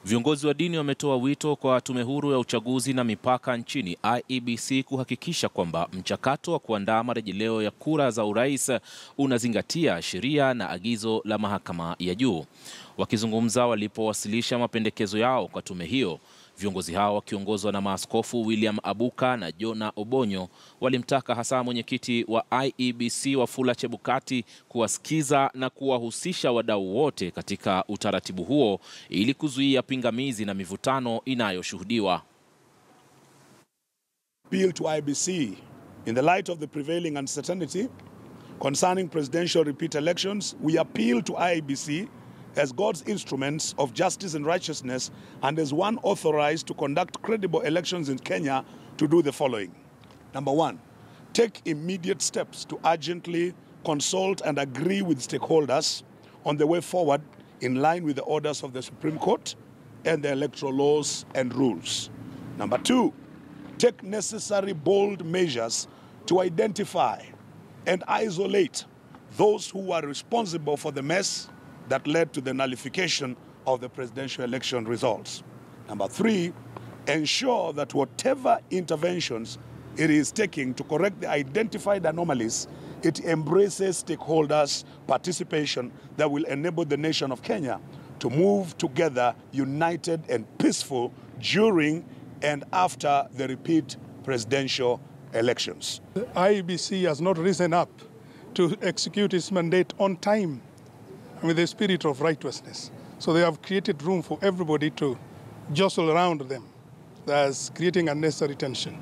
Viongozi wa dini wametoa wito kwa tume huru ya uchaguzi na mipaka nchini IEBC kuhakikisha kwamba mchakato wa kuandaa marejeleo ya kura za urais unazingatia sheria na agizo la mahakama ya juu. Wakizungumza walipowasilisha mapendekezo yao kwa tume hiyo, viongozi hao wakiongozwa na maaskofu William Abuka na Jona Obonyo walimtaka hasa mwenyekiti wa IEBC Wafula Chebukati kuwasikiza na kuwahusisha wadau wote katika utaratibu huo ili kuzuia pingamizi na mivutano inayoshuhudiwa. Appeal to IEBC in the light of the prevailing uncertainty concerning presidential repeat elections. We appeal to IEBC as God's instruments of justice and righteousness and as one authorized to conduct credible elections in Kenya to do the following. Number one, take immediate steps to urgently consult and agree with stakeholders on the way forward in line with the orders of the Supreme Court and the electoral laws and rules. Number two, take necessary bold measures to identify and isolate those who are responsible for the mess that led to the nullification of the presidential election results. Number three, ensure that whatever interventions it is taking to correct the identified anomalies, it embraces stakeholders' participation that will enable the nation of Kenya to move together united and peaceful during and after the repeat presidential elections. The IEBC has not risen up to execute its mandate on time with the spirit of righteousness. So they have created room for everybody to jostle around them, thus creating unnecessary tension.